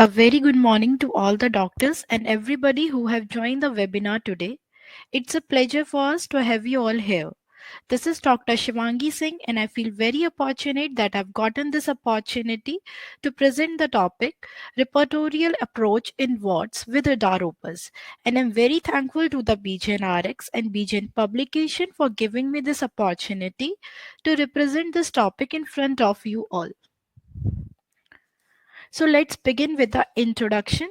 A very good morning to all the doctors and everybody who have joined the webinar today. It's a pleasure for us to have you all here. This is Dr. Shivangi Singh and I feel very fortunate that I've gotten this opportunity to present the topic Repertorial Approach in Warts with Radaropus. And I'm very thankful to the BGN RX and BGN publication for giving me this opportunity to represent this topic in front of you all. So let's begin with the introduction.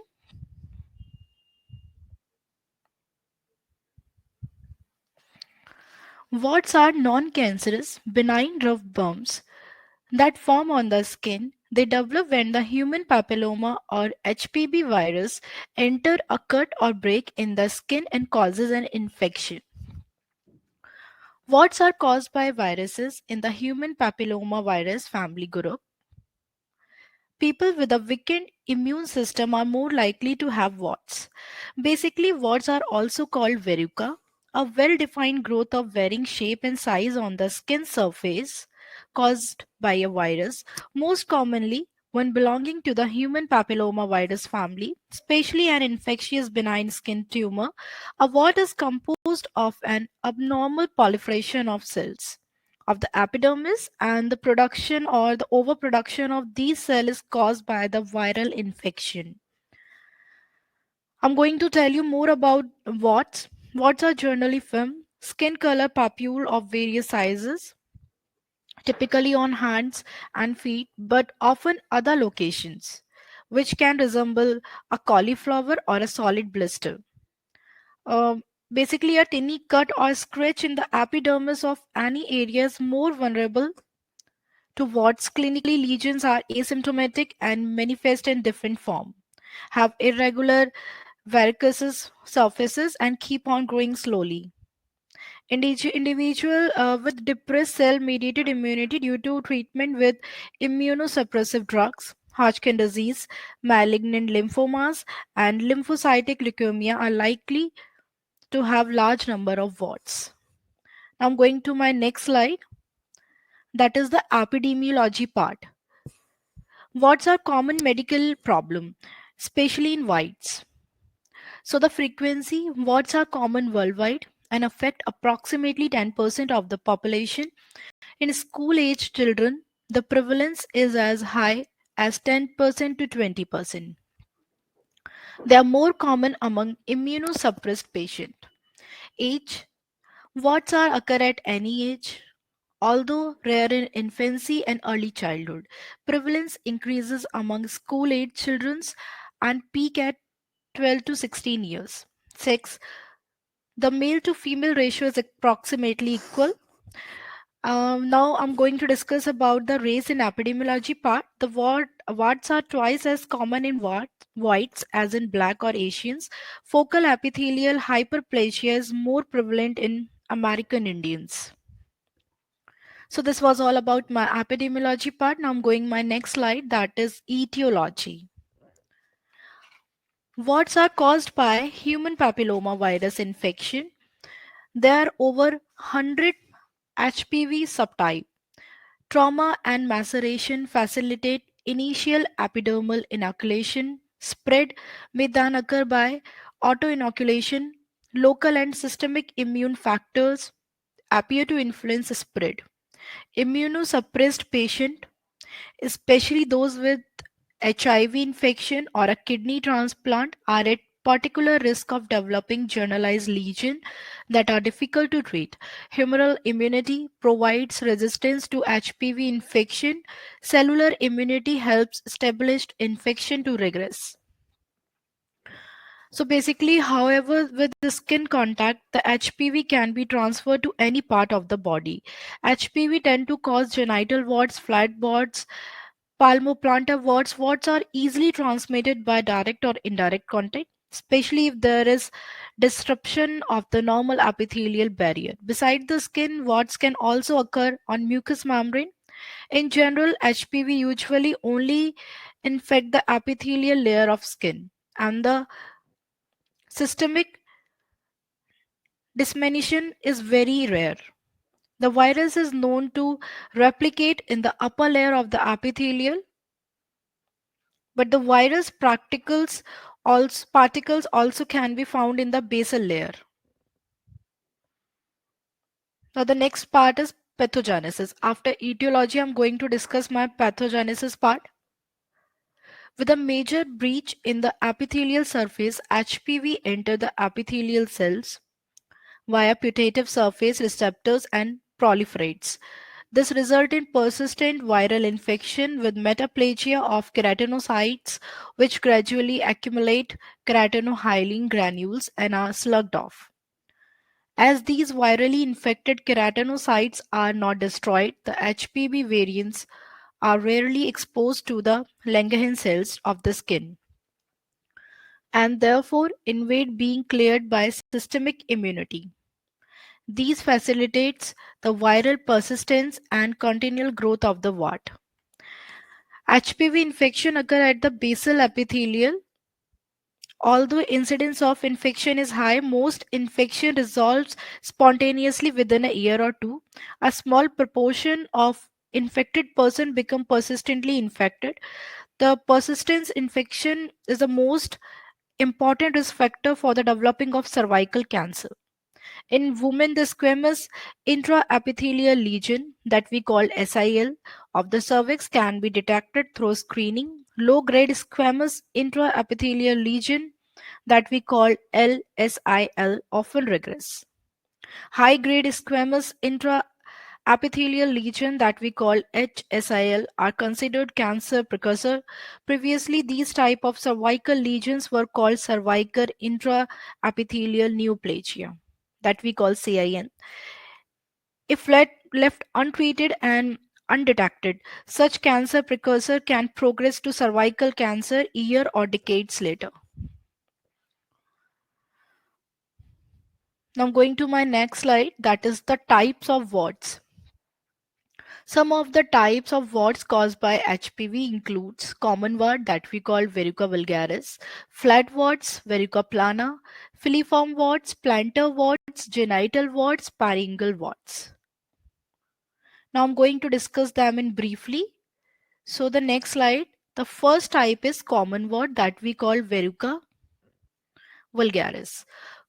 Warts are non-cancerous, benign rough bumps that form on the skin. They develop when the human papilloma or HPV virus enter a cut or break in the skin and causes an infection. Warts are caused by viruses in the human papilloma virus family group. People with a weakened immune system are more likely to have warts. Basically, warts are also called verruca, a well defined growth of varying shape and size on the skin surface caused by a virus, most commonly one belonging to the human papilloma virus family, especially an infectious benign skin tumor. A wart is composed of an abnormal proliferation of cells of the epidermis, and the production or the overproduction of these cells is caused by the viral infection. I'm going to tell you more about warts. Warts are generally firm, skin color papule of various sizes, typically on hands and feet, but often other locations, which can resemble a cauliflower or a solid blister. Um, Basically, a tiny cut or scratch in the epidermis of any area is more vulnerable to warts. Clinically, lesions are asymptomatic and manifest in different form, have irregular varicose surfaces, and keep on growing slowly. Individual with depressed cell-mediated immunity due to treatment with immunosuppressive drugs, Hodgkin disease, malignant lymphomas, and lymphocytic leukemia are likely to have large number of warts. Now I'm going to my next slide. That is the epidemiology part. Warts are common medical problem, especially in whites. So the frequency, warts are common worldwide and affect approximately 10% of the population. In school-age children, the prevalence is as high as 10% to 20%. They are more common among immunosuppressed patients. Age, warts are occur at any age, although rare in infancy and early childhood. Prevalence increases among school-age children and peak at 12 to 16 years. Sex, the male to female ratio is approximately equal. Now I'm going to discuss about the race in epidemiology part. The warts are twice as common in whites as in black or Asians. Focal epithelial hyperplasia is more prevalent in American Indians. So this was all about my epidemiology part. Now I'm going my next slide, that is etiology. Warts are caused by human papilloma virus infection. There are over 100 HPV subtype. Trauma and maceration facilitate initial epidermal inoculation. Spread may then occur by autoinoculation. Local and systemic immune factors appear to influence spread. Immunosuppressed patient, especially those with HIV infection or a kidney transplant, are at particular risk of developing generalized lesions that are difficult to treat. Humoral immunity provides resistance to HPV infection. Cellular immunity helps established infection to regress. So basically, however, with the skin contact, the HPV can be transferred to any part of the body. HPV tend to cause genital warts, flat warts, palmoplantar warts. Warts are easily transmitted by direct or indirect contact, especially if there is disruption of the normal epithelial barrier. Beside the skin, warts can also occur on mucous membrane. In general, HPV usually only infect the epithelial layer of skin, and the systemic dissemination is very rare. The virus is known to replicate in the upper layer of the epithelial, But the virus particles also can be found in the basal layer. Now the next part is pathogenesis. After etiology, I'm going to discuss my pathogenesis part. With a major breach in the epithelial surface, HPV enter the epithelial cells via putative surface receptors and proliferates. This results in persistent viral infection with metaplasia of keratinocytes, which gradually accumulate keratinohyaline granules and are slugged off. As these virally infected keratinocytes are not destroyed, the HPV variants are rarely exposed to the Langerhans cells of the skin and therefore invade being cleared by systemic immunity. These facilitates the viral persistence and continual growth of the wart. HPV infection occur at the basal epithelial. Although incidence of infection is high, most infection resolves spontaneously within a year or two. A small proportion of infected person become persistently infected. The persistence infection is the most important risk factor for the developing of cervical cancer. In women, the squamous intraepithelial lesion that we call SIL of the cervix can be detected through screening. Low grade squamous intraepithelial lesion that we call LSIL often regress. High grade squamous intraepithelial lesion that we call HSIL are considered cancer precursor. Previously, these type of cervical lesions were called cervical intraepithelial neoplasia that we call CIN. If left untreated and undetected, such cancer precursor can progress to cervical cancer year or decades later. Now I'm going to my next slide, that is the types of warts. Some of the types of warts caused by HPV includes common wart that we call Verruca vulgaris, flat warts, Verruca plana, filiform warts, plantar warts, genital warts, periungual warts. Now I'm going to discuss them in briefly. So the next slide, the first type is common wart that we call Verruca vulgaris.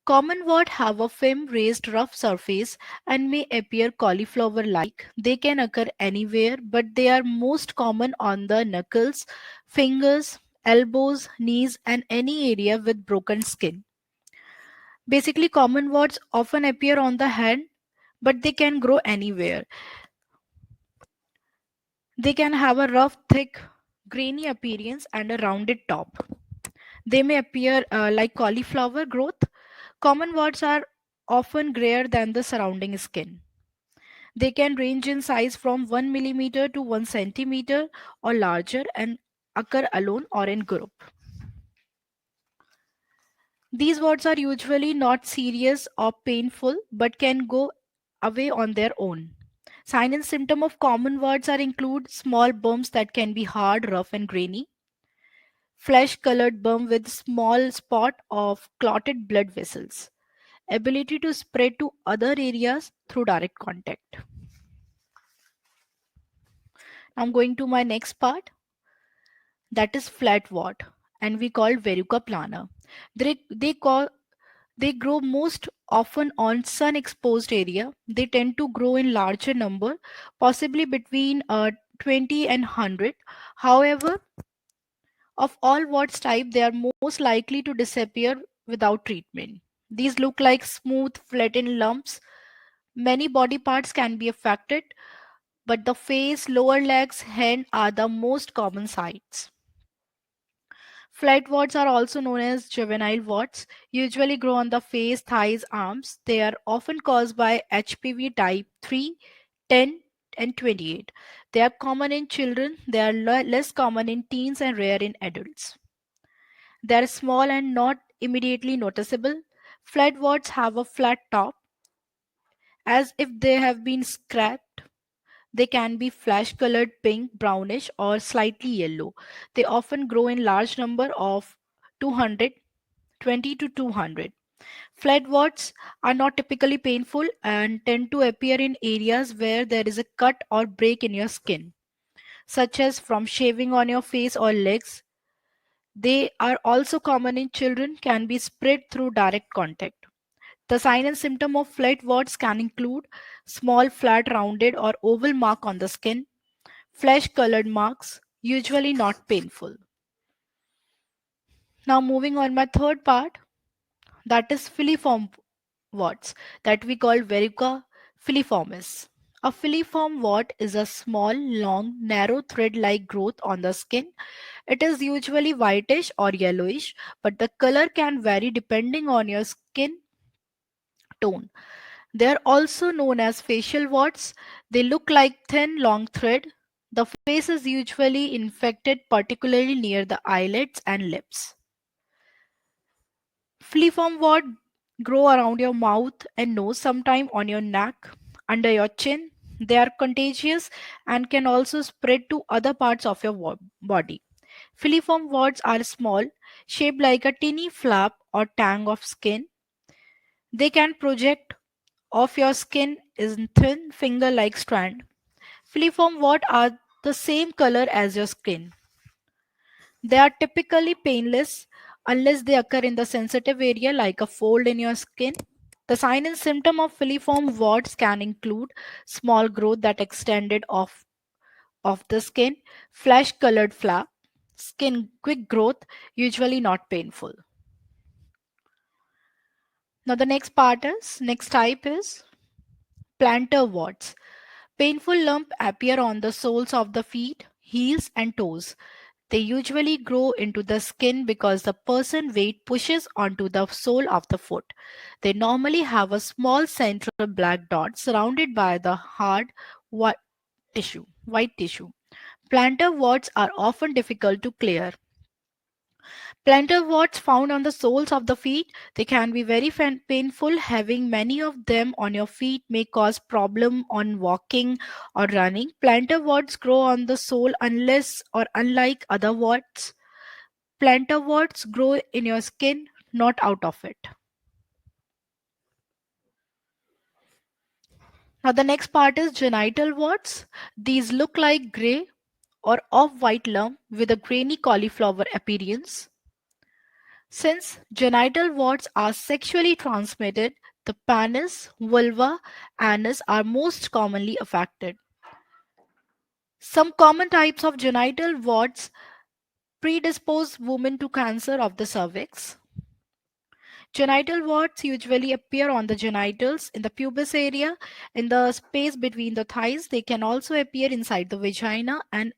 Common wort have a firm raised rough surface and may appear cauliflower-like. They can occur anywhere, but they are most common on the knuckles, fingers, elbows, knees, and any area with broken skin. Basically, common warts often appear on the hand, but they can grow anywhere. They can have a rough, thick, grainy appearance and a rounded top. They may appear like cauliflower growth. Common warts are often grayer than the surrounding skin. They can range in size from 1 millimeter to 1 centimeter or larger and occur alone or in group. These warts are usually not serious or painful but can go away on their own. Sign and symptom of common warts are include small bumps that can be hard, rough and grainy, flesh colored bump with small spot of clotted blood vessels, ability to spread to other areas through direct contact. I'm going to my next part, that is flat wart, and we call Verruca plana. They grow most often on sun exposed area. They tend to grow in larger number, possibly between 20 and 100. However, of all warts type, they are most likely to disappear without treatment. These look like smooth, flattened lumps. Many body parts can be affected, but the face, lower legs, hand are the most common sites. Flat warts are also known as juvenile warts, usually grow on the face, thighs, arms. They are often caused by HPV type 3, 10, and 28. They are common in children, they are less common in teens and rare in adults. They are small and not immediately noticeable. Flat warts have a flat top, as if they have been scraped. They can be flesh colored pink, brownish, or slightly yellow. They often grow in large number of 200, 20 to 200. Flat warts are not typically painful and tend to appear in areas where there is a cut or break in your skin, such as from shaving on your face or legs. They are also common in children, can be spread through direct contact. The sign and symptom of flat warts can include small flat rounded or oval mark on the skin, flesh colored marks, usually not painful. Now moving on my third part, that is filiform warts, that we call Verruca filiformis. A filiform wart is a small, long, narrow thread-like growth on the skin. It is usually whitish or yellowish, but the color can vary depending on your skin tone. They are also known as facial warts. They look like thin, long thread. The face is usually infected, particularly near the eyelids and lips. Fleaform wart grow around your mouth and nose, sometime on your neck, under your chin. They are contagious and can also spread to other parts of your body. Filiform warts are small, shaped like a tiny flap or tang of skin. They can project off your skin in thin finger-like strand. Filiform warts are the same color as your skin. They are typically painless unless they occur in the sensitive area like a fold in your skin. The sign and symptom of filiform warts can include small growth that extended off the skin, flesh colored flap, skin quick growth, usually not painful. Now the next type is plantar warts. Painful lump appear on the soles of the feet, heels and toes. They usually grow into the skin because the person weight pushes onto the sole of the foot. They normally have a small central black dot surrounded by the hard white white tissue. Plantar warts are often difficult to clear. Plantar warts found on the soles of the feet, they can be very painful. Having many of them on your feet may cause problem on walking or running. Plantar warts grow on the sole unless or unlike other warts. Plantar warts grow in your skin, not out of it. Now the next part is genital warts. These look like gray or off-white lump with a grainy cauliflower appearance. Since genital warts are sexually transmitted, the penis, vulva, anus are most commonly affected. Some common types of genital warts predispose women to cancer of the cervix. Genital warts usually appear on the genitals, in the pubis area, in the space between the thighs. They can also appear inside the vagina and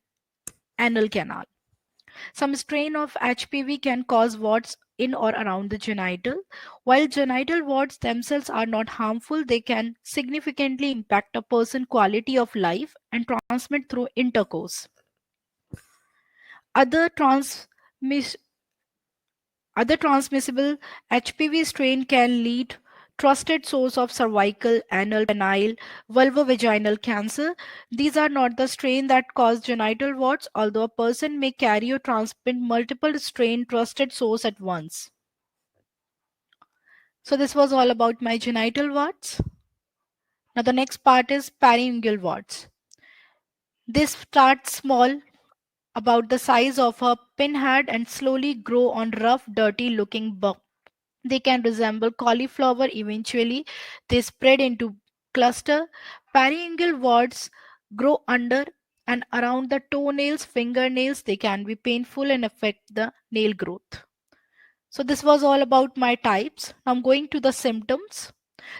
anal canal. Some strain of HPV can cause warts in or around the genital. While genital warts themselves are not harmful, they can significantly impact a person's quality of life and transmit through intercourse. Other transmis- Other transmissible HPV strain can lead trusted source of cervical, anal, penile, vulvovaginal cancer. These are not the strain that cause genital warts, although a person may carry or transmit multiple strain trusted source at once. So this was all about my genital warts. Now the next part is periungual warts. They start small, about the size of a pinhead, and slowly grow on rough, dirty looking bump. They can resemble cauliflower. Eventually, they spread into cluster. Periungual warts grow under and around the toenails, fingernails. They can be painful and affect the nail growth. So this was all about my types. Now I'm going to the symptoms.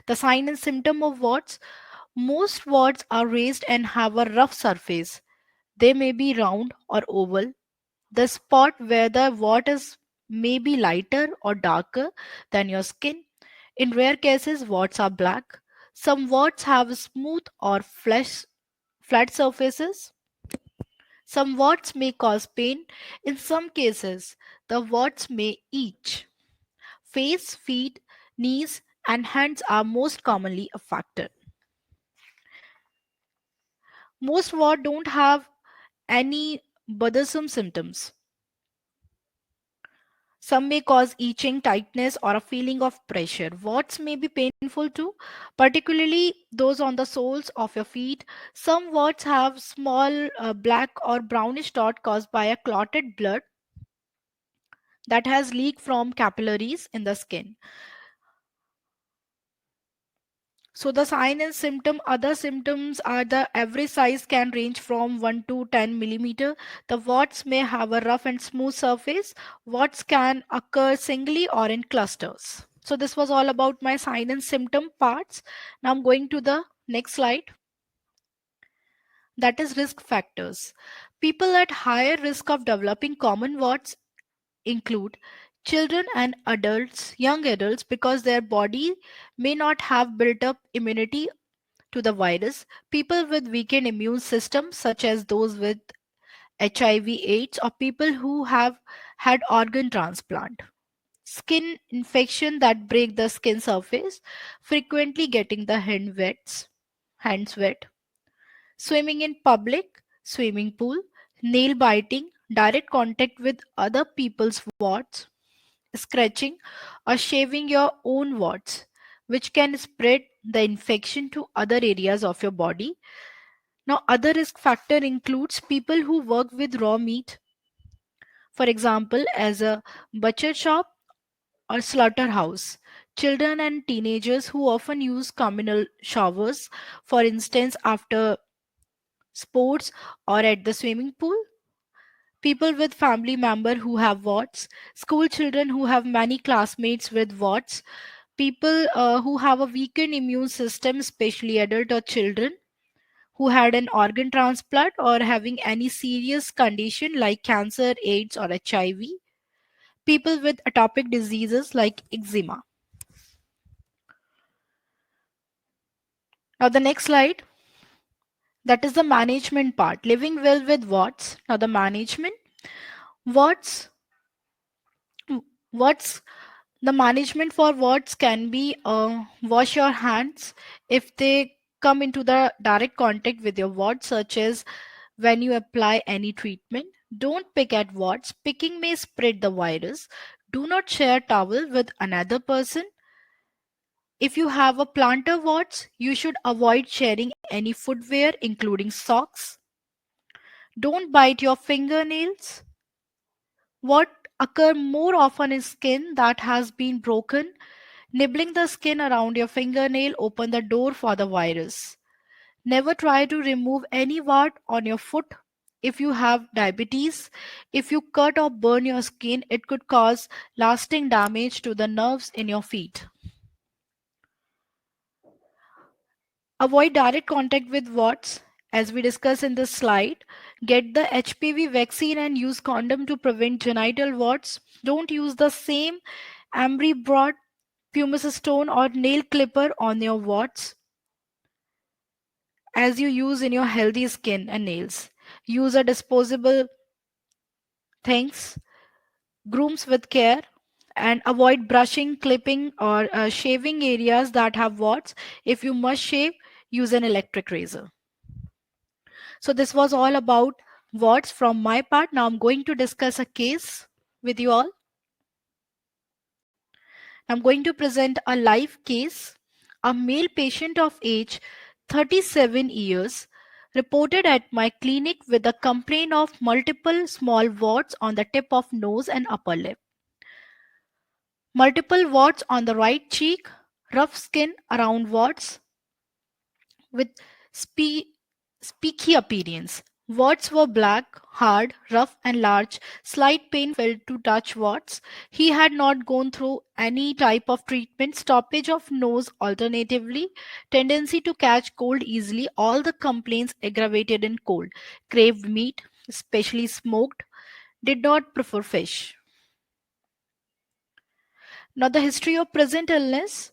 The sign and symptom of warts. Most warts are raised and have a rough surface. They may be round or oval. The spot where the wart is may be lighter or darker than your skin. In rare cases, warts are black. Some warts have smooth or flat surfaces. Some warts may cause pain. In some cases, the warts may itch. Face, feet, knees, and hands are most commonly affected. Most warts don't have any bothersome symptoms. Some may cause itching, tightness, or a feeling of pressure. Warts may be painful too, particularly those on the soles of your feet. Some warts have small black or brownish dot caused by a clotted blood. that has leaked from capillaries in the skin. So the sign and symptom, other symptoms are the average size can range from 1 to 10 millimeter. The warts may have a rough and smooth surface. Warts can occur singly or in clusters. So this was all about my sign and symptom parts. Now I'm going to the next slide. That is risk factors. People at higher risk of developing common warts include children and adults, young adults, because their body may not have built up immunity to the virus, people with weakened immune systems, such as those with HIV/AIDS, or people who have had organ transplant. Skin infection that break the skin surface, frequently getting the hands wet, swimming in public, swimming pool, nail biting, direct contact with other people's warts, scratching, or shaving your own warts, which can spread the infection to other areas of your body. Now, other risk factor includes people who work with raw meat, for example, as a butcher shop or slaughterhouse. Children and teenagers who often use communal showers, for instance, after sports or at the swimming pool. People with family member who have warts, school children who have many classmates with warts, people who have a weakened immune system, especially adult or children who had an organ transplant or having any serious condition like cancer, AIDS, or HIV, people with atopic diseases like eczema. Now, the next slide, that is the management part, living well with warts. Now, the management, warts, warts, the management for warts can be wash your hands if they come into the direct contact with your warts, such as when you apply any treatment. Don't pick at warts. Picking may spread the virus. Do not share towel with another person. If you have a plantar warts, you should avoid sharing any footwear, including socks. Don't bite your fingernails. What occur more often is skin that has been broken. Nibbling the skin around your fingernail open the door for the virus. Never try to remove any wart on your foot. If you have diabetes, if you cut or burn your skin, it could cause lasting damage to the nerves in your feet. Avoid direct contact with warts. As we discussed in this slide, get the HPV vaccine and use condom to prevent genital warts. Don't use the same Ambry broad, pumice stone, or nail clipper on your warts as you use in your healthy skin and nails. Use a disposable things, grooms with care, and avoid brushing, clipping, or shaving areas that have warts. If you must shave, use an electric razor. So this was all about warts from my part. Now I'm going to discuss a case with you all. I'm going to present a live case. A male patient of age 37 years reported at my clinic with a complaint of multiple small warts on the tip of nose and upper lip. Multiple warts on the right cheek, rough skin around warts with speaky appearance. Warts were black, hard, rough, and large. Slight pain felt to touch warts. He had not gone through any type of treatment. Stoppage of nose alternatively. Tendency to catch cold easily. All the complaints aggravated in cold. Craved meat, especially smoked. Did not prefer fish. Now the history of present illness.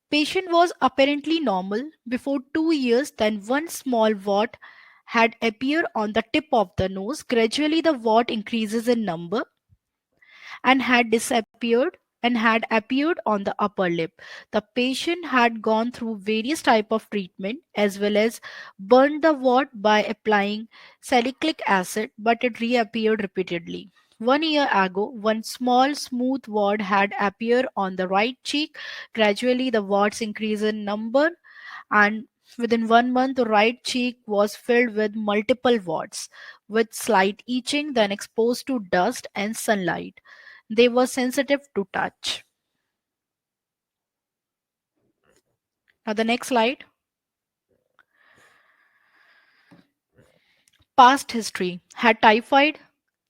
Patient was apparently normal before 2 years, then one small wart had appeared on the tip of the nose. Gradually, the wart increases in number and had appeared on the upper lip. The patient had gone through various type of treatment as well as burned the wart by applying salicylic acid, but it reappeared repeatedly. 1 year ago, one small smooth wart had appeared on the right cheek. Gradually, the warts increased in number, and within 1 month, the right cheek was filled with multiple warts with slight itching, then exposed to dust and sunlight. They were sensitive to touch. Now, the next slide. Past history: had typhoid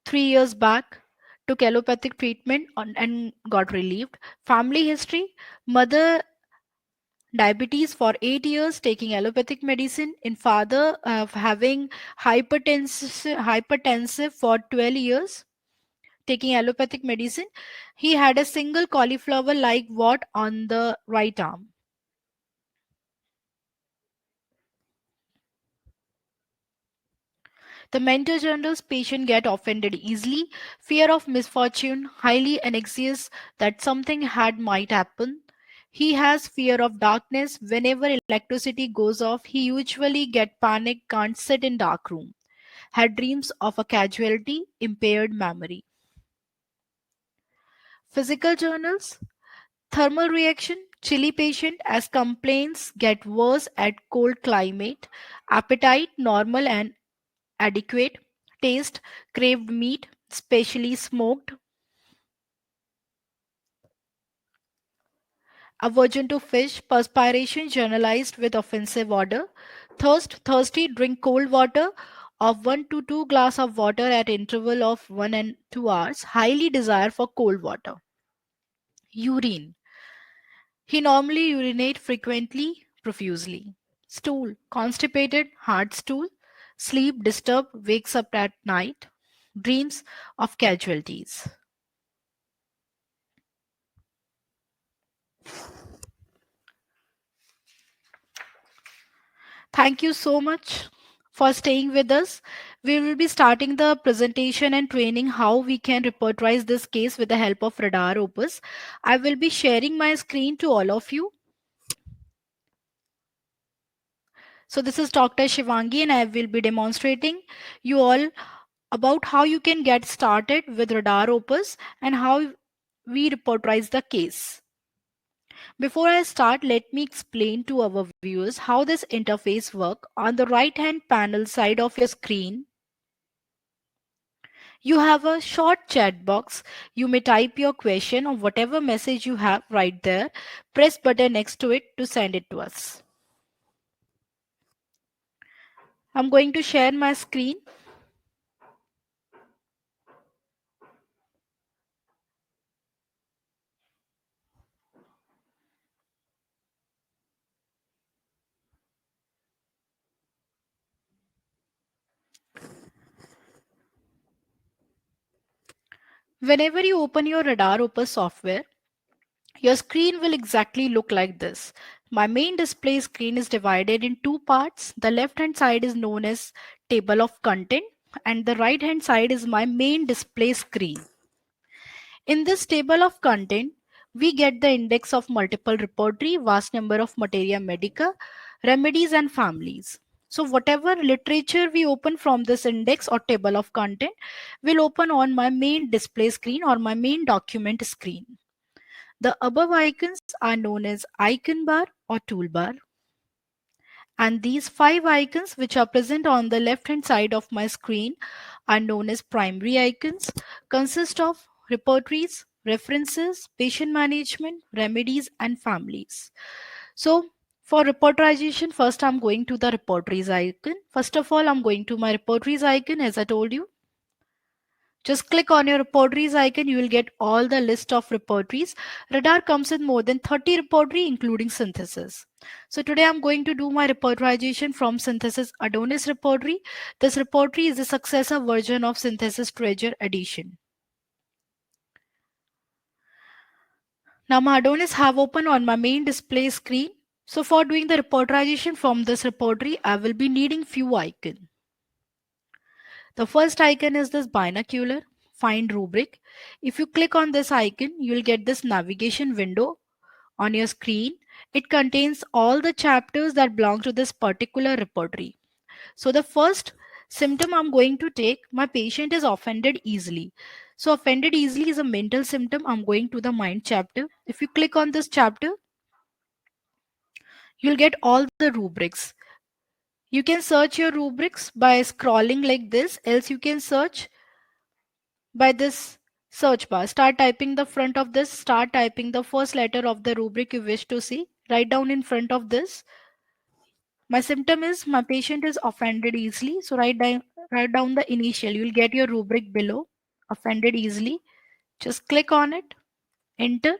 3 years back, took allopathic treatment and got relieved. Family history: mother diabetes for 8 years, taking allopathic medicine. In father, having hypertensive for 12 years, taking allopathic medicine. He had a single cauliflower like wart on the right arm. The mentor journals: patient get offended easily, fear of misfortune, highly anxious that something had might happen. He has fear of darkness. Whenever electricity goes off, he usually get panic, can't sit in dark room. Had dreams of a casualty, impaired memory. Physical journals: thermal reaction, chilly patient as complaints get worse at cold climate. Appetite normal and adequate. Taste: craved meat, specially smoked. Aversion to fish. Perspiration generalized with offensive odor. Thirsty, drink cold water of 1 to 2 glass of water at interval of 1 and 2 hours. Highly desire for cold water. Urine: he normally urinate frequently, profusely. Stool: constipated, hard stool. Sleep disturbed, wakes up at night. Dreams of casualties. Thank you so much for staying with us. We will be starting the presentation and training how we can repertorize this case with the help of Radaropus. I will be sharing my screen to all of you. So this is Dr. Shivangi and I will be demonstrating you all about how you can get started with Radaropus and how we repertorize the case. Before I start, let me explain to our viewers how this interface works. On the right hand panel side of your screen, you have a short chat box. You may type your question or whatever message you have right there. Press button next to it to send it to us. I'm going to share my screen. Whenever you open your Radaropus software, your screen will exactly look like this. My main display screen is divided in two parts. The left hand side is known as table of content and the right hand side is my main display screen. In this table of content, we get the index of multiple repertory, vast number of materia medica, remedies and families. So whatever literature we open from this index or table of content will open on my main display screen or my main document screen. The above icons are known as icon bar or toolbar. And these five icons which are present on the left hand side of my screen are known as primary icons, consist of repertories, references, patient management, remedies and families. So for repertorization, first I'm going to the repertories icon. First of all, I'm going to my repertories icon as I told you. Just click on your repertories icon, you will get all the list of repertories. Radar comes with more than 30 repertory including synthesis. So today I'm going to do my repertorization from synthesis Adonis repertory. This repertory is the successor version of synthesis treasure edition. Now my Adonis have opened on my main display screen. So for doing the repertorization from this repertory, I will be needing few icons. The first icon is this binocular find rubric. If you click on this icon, you will get this navigation window on your screen. It contains all the chapters that belong to this particular repertory. So the first symptom I'm going to take, my patient is offended easily. So offended easily is a mental symptom. I'm going to the mind chapter. If you click on this chapter, you'll get all the rubrics. You can search your rubrics by scrolling like this, else you can search by this Search bar. Start typing the front of this. Start typing the first letter of the rubric you wish to see. Write down in front of this. My symptom is my patient is offended easily. So write down the initial. You'll get your rubric below. Offended easily. Just click on it. Enter.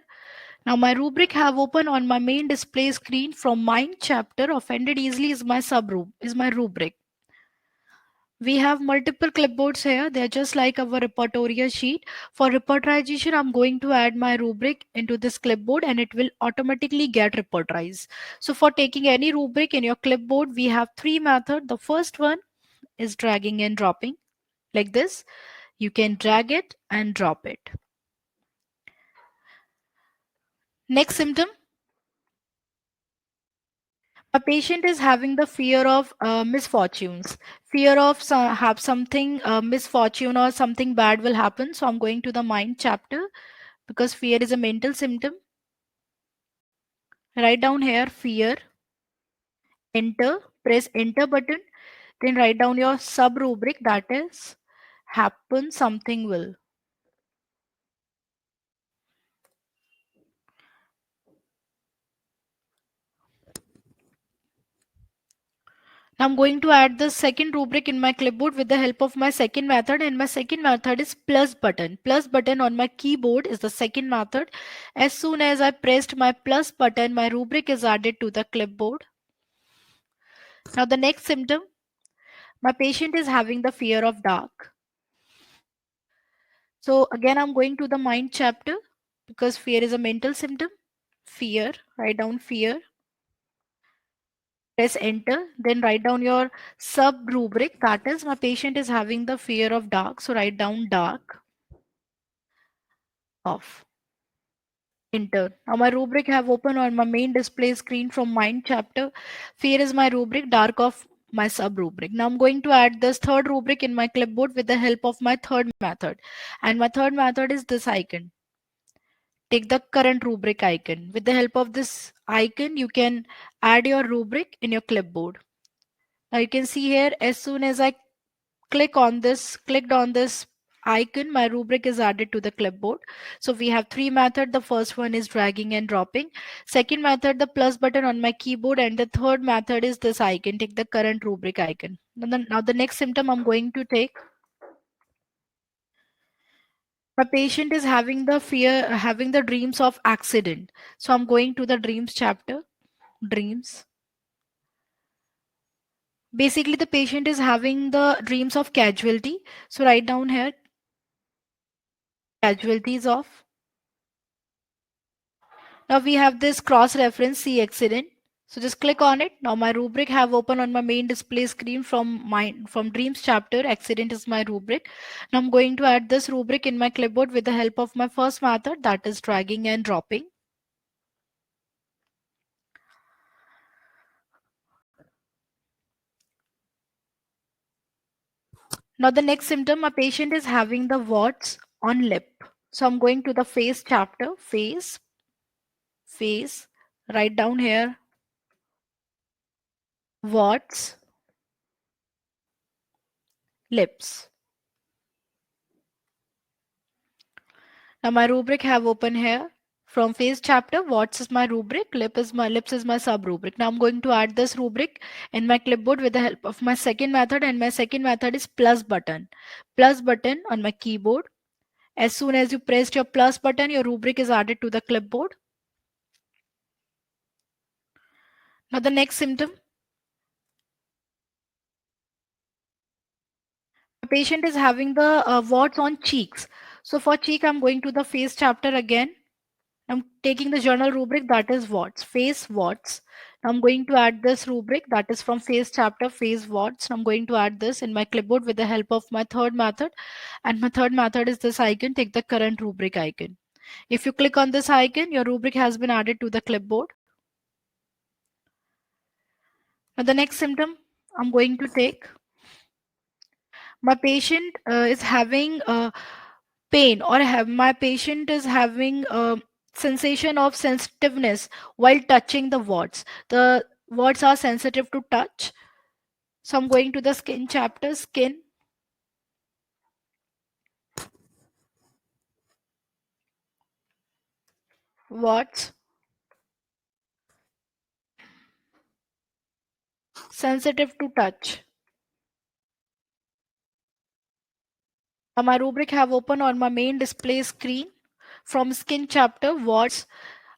Now my rubric have open on my main display screen from Mind chapter. Offended easily is my is my rubric. We have multiple clipboards here. They're just like our repertorial sheet. For repertorization, I'm going to add my rubric into this clipboard and it will automatically get repertorized. So for taking any rubric in your clipboard, we have three methods. The first one is dragging and dropping like this. You can drag it and drop it. Next symptom. A patient is having the fear of misfortunes, fear of have something misfortune or something bad will happen. So I'm going to the mind chapter because fear is a mental symptom. Write down here fear, enter, press enter button, then write down your sub rubric, that is happen something will. Now I'm going to add the second rubric in my clipboard with the help of my second method, and my second method is plus button. Plus button on my keyboard is the second method. As soon as I pressed my plus button, my rubric is added to the clipboard. Now the next symptom, my patient is having the fear of dark. So again, I'm going to the mind chapter because fear is a mental symptom. Fear, write down fear. Press enter, then write down your sub rubric, that is my patient is having the fear of dark. So write down dark, off, enter. Now my rubric have opened on my main display screen from mind chapter. Fear is my rubric, dark of my sub rubric. Now I'm going to add this third rubric in my clipboard with the help of my third method, and my third method is this icon. Take the current rubric icon. With the help of this icon, you can add your rubric in your clipboard. Now you can see here, as soon as I clicked on this icon, my rubric is added to the clipboard. So we have three methods. The first one is dragging and dropping. Second method, the plus button on my keyboard. And the third method is this icon. Take the current rubric icon. Now the next symptom I'm going to take. My patient is having the fear, having the dreams of accident. So I'm going to the dreams chapter. Dreams. Basically, the patient is having the dreams of casualty. So write down here casualties of. Now we have this cross reference C accident. So just click on it. Now my rubric have open on my main display screen from dreams chapter. Accident is my rubric. Now I'm going to add this rubric in my clipboard with the help of my first method, that is dragging and dropping. Now the next symptom, a patient is having the warts on lip. So I'm going to the face chapter, face, write down here warts, lips. Now my rubric have open here from face chapter. Warts is my rubric, lips is my sub rubric. Now I'm going to add this rubric in my clipboard with the help of my second method, and my second method is plus button. Plus button on my keyboard. As soon as you pressed your plus button, your rubric is added to the clipboard. Now the next symptom. The patient is having the warts on cheeks. So for cheek, I'm going to the face chapter again. I'm taking the journal rubric, that is warts, face warts. Now I'm going to add this rubric, that is from face chapter, face warts. Now I'm going to add this in my clipboard with the help of my third method. And my third method is this icon, take the current rubric icon. If you click on this icon, your rubric has been added to the clipboard. Now the next symptom I'm going to take. My patient is having pain, or my patient is having a sensation of sensitiveness while touching the warts. The warts are sensitive to touch. So I'm going to the skin chapter, skin. Warts, sensitive to touch. My rubric have opened on my main display screen from skin chapter. Warts,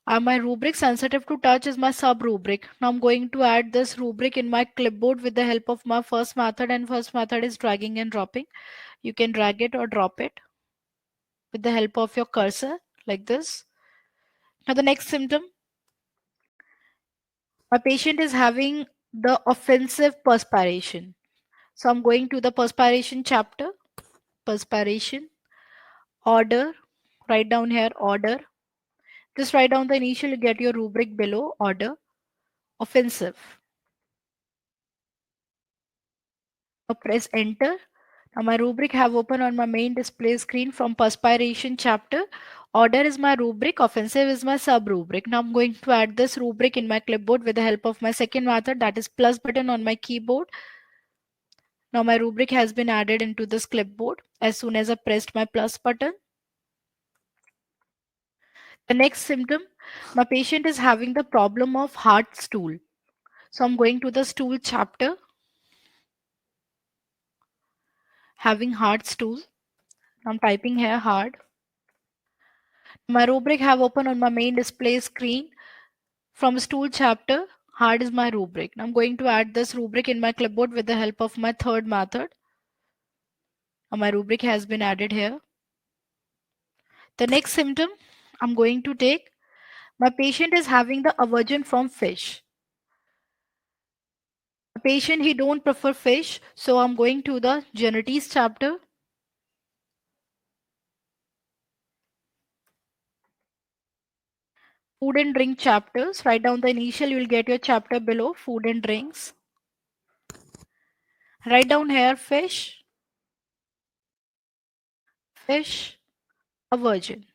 my rubric sensitive to touch is my sub rubric. Now I'm going to add this rubric in my clipboard with the help of my first method, and first method is dragging and dropping. You can drag it or drop it with the help of your cursor like this. Now the next symptom, my patient is having the offensive perspiration. So I'm going to the perspiration chapter, perspiration, order, write down here order. Just write down the initial, you get your rubric below, order, offensive. Now press enter. Now my rubric have opened on my main display screen from perspiration chapter. Order is my rubric, offensive is my sub rubric. Now I'm going to add this rubric in my clipboard with the help of my second method, that is plus button on my keyboard. Now my rubric has been added into this clipboard as soon as I pressed my plus button. The next symptom, my patient is having the problem of hard stool. So I'm going to the stool chapter, having hard stool. I'm typing here hard. My rubric have opened on my main display screen from stool chapter. Hard is my rubric. Now I'm going to add this rubric in my clipboard with the help of my third method. My rubric has been added here. The next symptom I'm going to take, my patient is having the aversion from fish. The patient, he don't prefer fish, so I'm going to the genetics chapter. Food and drink chapters. Write down the initial, you will get your chapter below, food and drinks. Write down here fish, fish, aversion.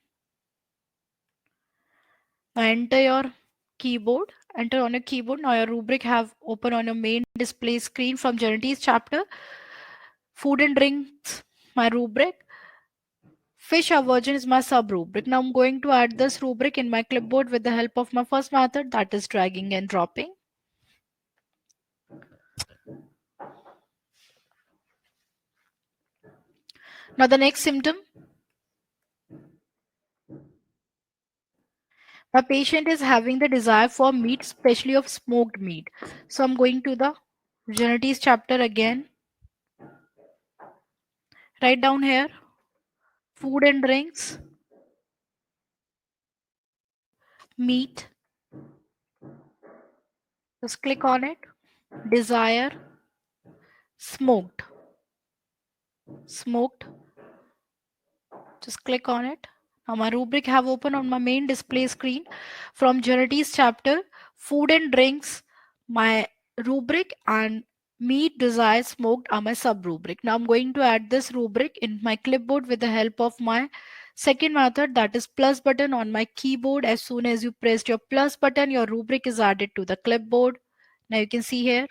Now enter your keyboard. Enter on your keyboard. Now your rubric have open on your main display screen from genetics chapter. Food and drinks, my rubric. Fish aversion is my sub rubric. Now I'm going to add this rubric in my clipboard with the help of my first method, that is dragging and dropping. Now the next symptom, my patient is having the desire for meat, especially of smoked meat. So I'm going to the genetics chapter again. Write down here food and drinks, meat. Just click on it. Desire, smoked. Smoked. Just click on it. Now my rubric have opened on my main display screen from genetics chapter, food and drinks, my rubric, and meat, desire, smoked are my sub rubric. Now I'm going to add this rubric in my clipboard with the help of my second method, that is plus button on my keyboard. As soon as you pressed your plus button, your rubric is added to the clipboard. Now you can see here.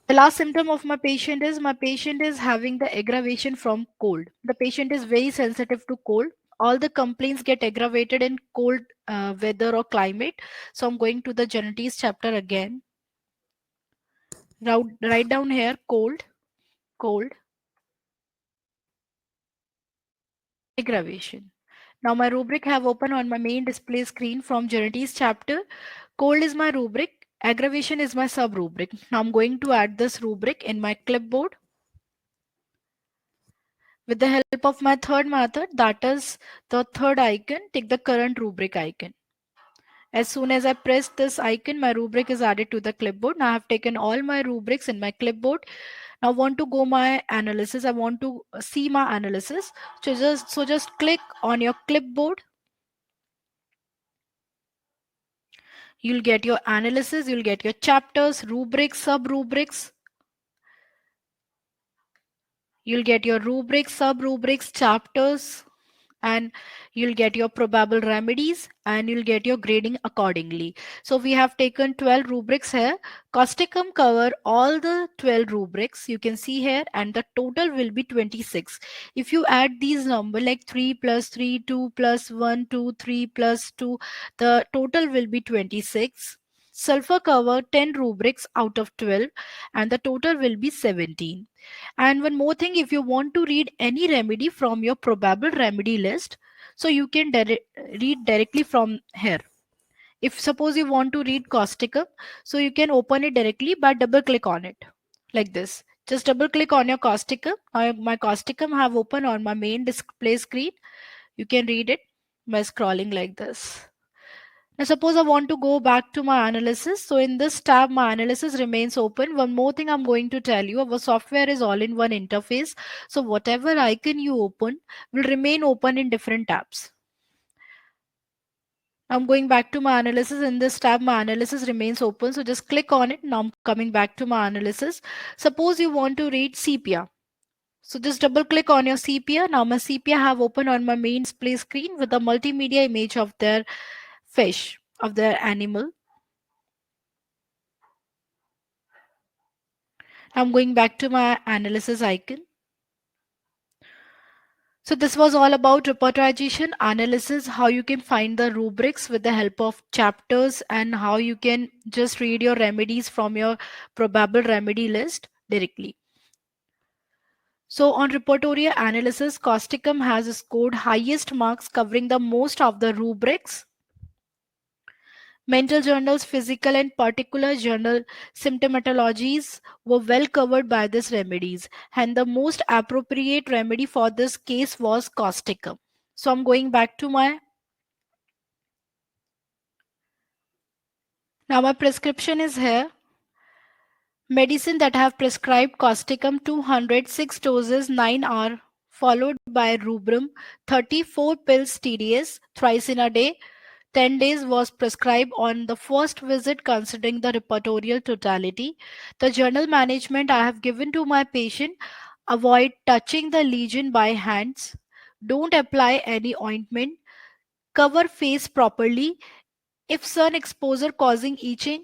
The last symptom of my patient is having the aggravation from cold. The patient is very sensitive to cold. All the complaints get aggravated in cold weather or climate. So I'm going to the genetics chapter again. Write down here cold, cold, aggravation. Now my rubric have opened on my main display screen from genetics chapter. Cold is my rubric, aggravation is my sub rubric. Now I'm going to add this rubric in my clipboard. With the help of my third method, that is the third icon, take the current rubric icon. As soon as I press this icon, my rubric is added to the clipboard. Now I have taken all my rubrics in my clipboard. Now I want to go my analysis. I want to see my analysis. So just click on your clipboard. You'll get your analysis. You'll get your chapters, rubrics, sub rubrics. You'll get your rubrics, sub rubrics, chapters, and you'll get your probable remedies and you'll get your grading accordingly. So we have taken 12 rubrics here. Causticum cover all the 12 rubrics you can see here, and the total will be 26. If you add these number like 3 plus 3, 2 plus 1, 2, 3 plus 2, the total will be 26. Sulfur cover 10 rubrics out of 12 and the total will be 17. And one more thing, if you want to read any remedy from your probable remedy list, so you can read directly from here. If suppose you want to read causticum, so you can open it directly by double click on it like this. Just double click on your causticum. My causticum have opened on my main display screen. You can read it by scrolling like this. Now suppose I want to go back to my analysis. So in this tab, my analysis remains open. One more thing I'm going to tell you, our software is all in one interface. So whatever icon you open will remain open in different tabs. I'm going back to my analysis. In this tab, my analysis remains open. So just click on it. Now I'm coming back to my analysis. Suppose you want to read sepia. So just double click on your sepia. Now my sepia have opened on my main display screen with a multimedia image of their fish, of their animal. I'm going back to my analysis icon. So this was all about repertorization analysis, how you can find the rubrics with the help of chapters and how you can just read your remedies from your probable remedy list directly. So on repertorial analysis, Causticum has scored highest marks covering the most of the rubrics. Mental journals, physical and particular journal symptomatologies were well covered by these remedies, and the most appropriate remedy for this case was causticum. So I'm going back to my prescription is here. Medicine that have prescribed causticum 206 doses 9 hour followed by rubrum 34 pills TDS thrice in a day. 10 days was prescribed on the first visit considering the repertorial totality. The journal management I have given to my patient: avoid touching the lesion by hands, don't apply any ointment, cover face properly. If sun exposure causing itching,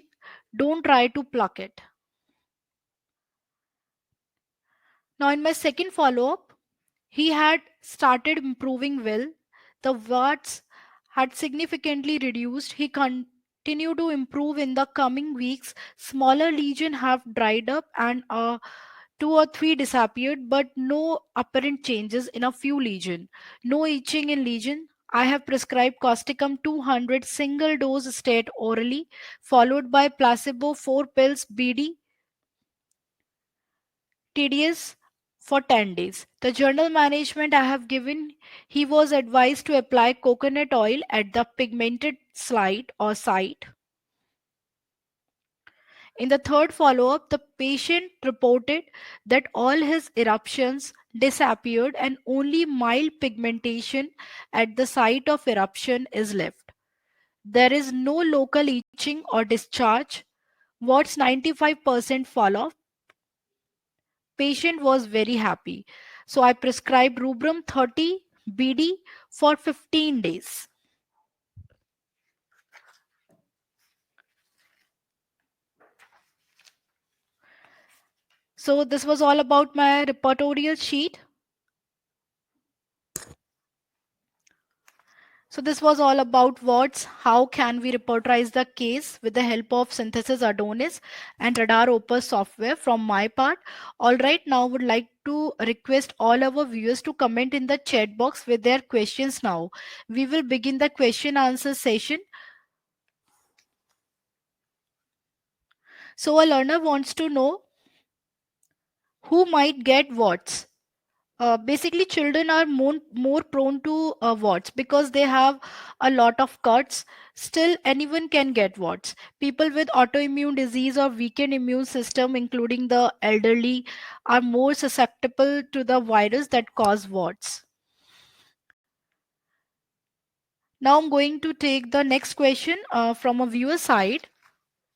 don't try to pluck it. Now, in my second follow up, he had started improving well. The warts had significantly reduced. He continued to improve in the coming weeks. Smaller lesions have dried up and two or three disappeared, but no apparent changes in a few lesions. No itching in lesion. I have prescribed causticum 200 single dose straight orally, followed by placebo 4 pills BD tedious for 10 days. The journal management I have given, he was advised to apply coconut oil at the pigmented site or site. In the third follow up, the patient reported that all his eruptions disappeared and only mild pigmentation at the site of eruption is left. There is no local itching or discharge. What's 95% follow up? Patient was very happy. So I prescribed rubrum 30 BD for 15 days. So this was all about my repertorial sheet. So this was all about Warts. How can we repertorize the case with the help of synthesis Adonis and Radaropus software from my part. All right, now would like to request all our viewers to comment in the chat box with their questions now. We will begin the question answer session. So a learner wants to know who might get warts. Basically, children are more prone to warts because they have a lot of cuts. Still, anyone can get warts. People with autoimmune disease or weakened immune system, including the elderly, are more susceptible to the virus that cause warts. Now I'm going to take the next question from a viewer side.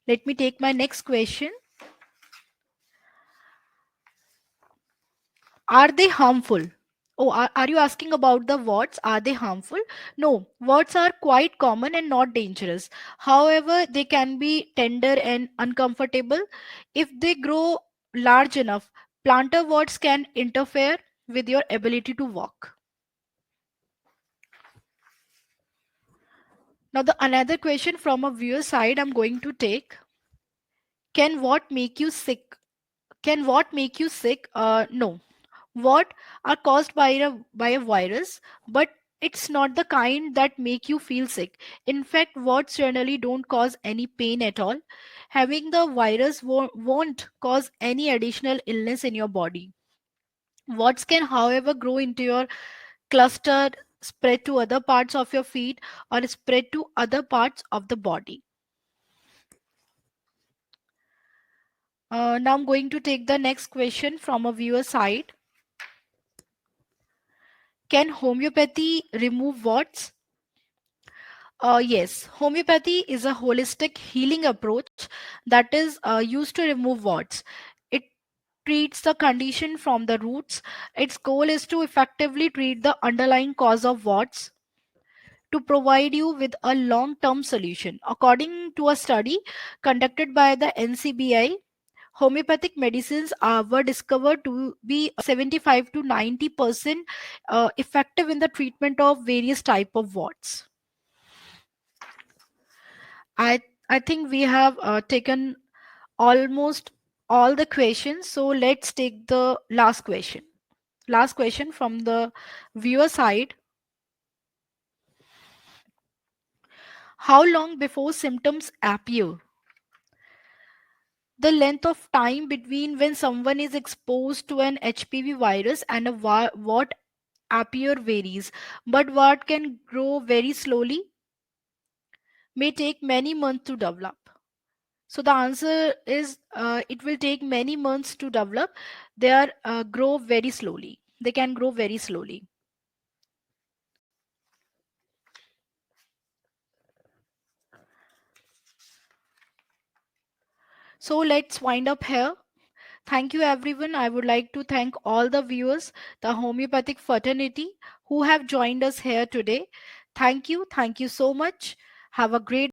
Let me take my next question. Are they harmful? Oh, are you asking about the warts? Are they harmful? No, warts are quite common and not dangerous. However, they can be tender and uncomfortable. If they grow large enough, plantar warts can interfere with your ability to walk. Now, the another question from a viewer side I'm going to take. Can what make you sick? Can what make you sick? No. What are caused by a virus, but it's not the kind that make you feel sick. In fact, warts generally don't cause any pain at all. Having the virus won't cause any additional illness in your body. Warts can, however, grow into your cluster, spread to other parts of your feet, or spread to other parts of the body. Now I'm going to take the next question from a viewer side. Can homeopathy remove warts? Yes, homeopathy is a holistic healing approach that is used to remove warts. It treats the condition from the roots. Its goal is to effectively treat the underlying cause of warts to provide you with a long term solution. According to a study conducted by the NCBI, homeopathic medicines were discovered to be 75 to 90% effective in the treatment of various type of warts. I think we have taken almost all the questions. So let's take the last question. Last question from the viewer side. How long before symptoms appear? The length of time between when someone is exposed to an HPV virus and a what appear varies, but what can grow very slowly may take many months to develop. So the answer is it will take many months to develop. They are grow very slowly. They can grow very slowly. So let's wind up here. Thank you everyone. I would like to thank all the viewers, the homeopathic fraternity who have joined us here today. Thank you. Thank you so much. Have a great